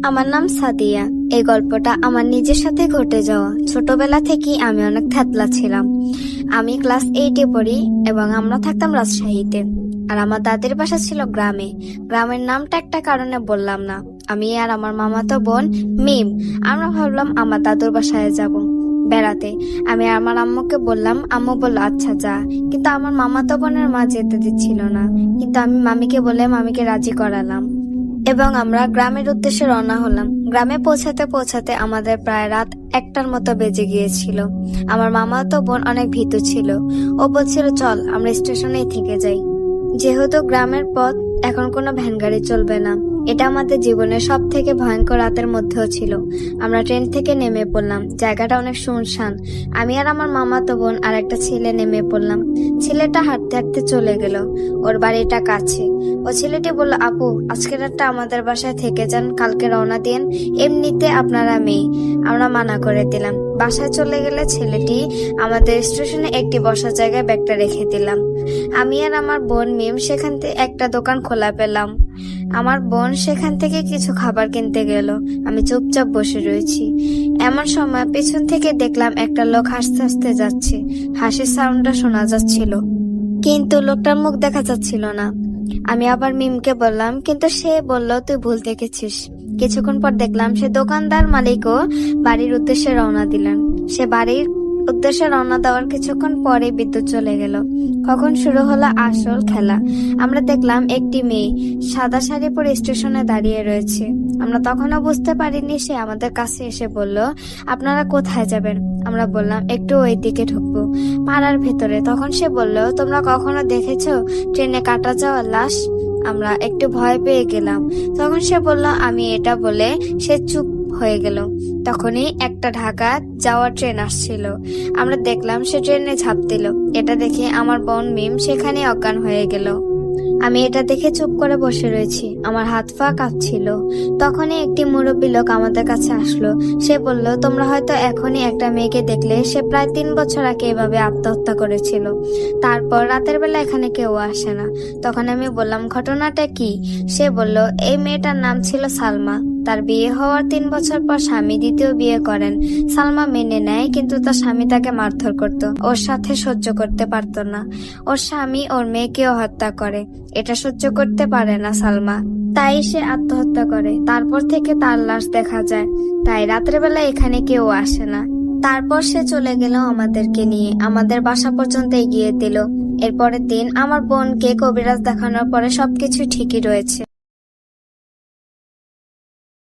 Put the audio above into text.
আমার নাম সাদিয়া। এই গল্পটা আমার নিজের সাথে ঘটে যাওয়া। ছোটবেলা থেকেই আমি অনেক থ্যাতলা ছিলাম। আমি ক্লাস 8-এ পড়ি এবং আমরা থাকতাম রাজশাহীতে। আর আমার দাদির বাসা ছিল গ্রামে। গ্রামের নামটা একটা কারণে বললাম না। আমি আর আমার মামাতো বোন মিম, আমরা ভাবলাম আমার দাদুর বাসায় যাব বেড়াতে। আমি আমার আম্মুকে বললাম, আম্মু বলল আচ্ছা যা। কিন্তু আমার মামাতো বোনের মা যেতে দিচ্ছিল না। কিন্তু আমি মামিকে বলে মামিকে রাজি করালাম এবং আমরা গ্রামের উদ্দেশ্যে রওনা হলাম। গ্রামে পৌঁছাতে পৌঁছাতে আমাদের প্রায় রাত 1টার মতো বেজে গিয়েছিল। আমার মামাতো বোন অনেক ভীতু ছিল। ও বলছিল চল আমরা স্টেশনেই থেকে যাই, যেহেতু গ্রামের পথ এখন কোনো ভ্যান গাড়ি চলবে না। এটা আমাদের জীবনের সব থেকে ভয়ঙ্কর রাতের মধ্যেও ছিল। আমরা ট্রেন থেকে নেমে পড়লাম। জায়গাটা অনেক শুনশান। আমি আর আমার মামাতো বোন আর একটা ছেলে নেমে পড়লাম। ছেলেটা হাঁটতে হাঁটতে চলে গেল। ওর বাড়িটা কাছে। ও ছেলেটি বলল, আপু আজকের রাতটা আমাদের বাসায় থেকে যান, কালকে রওনা দিন। এমনিতে আপনারা মেয়ে। আমরা মানা করে দিলাম। বাসায় চলে গেলে ছেলেটি আমাদের স্টেশনে একটি বসার জায়গায় ব্যাগটা রেখে দিলাম। আমি আর আমার বোন মিম সেখান থেকে একটা দোকান খোলা পেলাম। আমার বোন সেখান থেকে কিছু খাবার কিনতে গেল। আমি চুপচাপ বসে রয়েছি। এমন সময় পেছন থেকে দেখলাম একটা লোক হাসতে হাসতে যাচ্ছে। হাসির সাউন্ডটা শোনা যাচ্ছিল, কিন্তু লোকটার মুখ দেখা যাচ্ছিল না। আমি আবার মিমকে বললাম, কিন্তু সে বলল তুই ভুল দেখেছিস। কিছুক্ষণ পর দেখলাম সে দোকানদার মালিকও বাড়ির উদ্দেশ্যে রওনা দিলেন। সে বাড়ির উদ্দেশ্যে রওনা দেওয়ার কিছুক্ষণ পরে বিদ্যুৎ চলে গেল। কখন শুরু হলো আসল খেলা। আমরা দেখলাম একটি মেয়ে সাদা শাড়ি পরে স্টেশনে দাঁড়িয়ে রয়েছে। আমরা তখনও বুঝতে পারিনি। সে আমাদের কাছে এসে বলল, আপনারা কোথায় যাবেন? আমরা বললাম একটু ওই দিকে ঢুকবো, পাড়ার ভেতরে। তখন সে বলল, তোমরা কখনো দেখেছো ট্রেনে কাটা যাওয়ার লাশ? আমরা একটু ভয় পেয়ে গেলাম। তখন সে বলল আমি এটা বলে সে চুপ হয়ে গেল। তখনই একটা ঢাকা যাওয়ার ট্রেন আসছিল। আমরা দেখলাম সে ট্রেনে ঝাঁপ দিল। এটা দেখে আমার বোন মিম সেখানে অজ্ঞান হয়ে গেল। আমি এটা দেখে চুপ করে বসে রয়েছি। আমার হাত পা কাঁপছিল। তখনই একটি মুরব্বী লোক আমাদের কাছে আসলো। সে বলল, তোমরা হয়তো এখনই একটা মেয়েকে দেখলে, সে প্রায় 3 বছর আগে এভাবে আত্মহত্যা করেছিল। তারপর রাতের বেলা এখানে কেউ আসে না। তখন আমি বললাম, ঘটনাটা কি? সে বলল, এই মেয়েটার নাম ছিল সালমা। তার বিয়ে হওয়ার 3 বছর পর স্বামী দ্বিতীয় বিয়ে করেন। সালমা মেনে নেয়, কিন্তু তার স্বামী তাকে মারধর করত। ওর সাথে সহ্য করতে পারত না। ওর স্বামী ওর মেয়েকেও হত্যা করে। এটা সহ্য করতে পারে না সালমা, তাই সে আত্মহত্যা করে। তারপর থেকে তার লাশ দেখা যায়। তাই রাতের বেলা এখানে কেউ আসে না। তারপর সে চলে গেল আমাদেরকে নিয়ে, আমাদের বাসা পর্যন্ত এগিয়ে দিল। এরপরের দিন আমার বোনকে কবিরাজ দেখানোর পরে সবকিছু ঠিকই রয়েছে।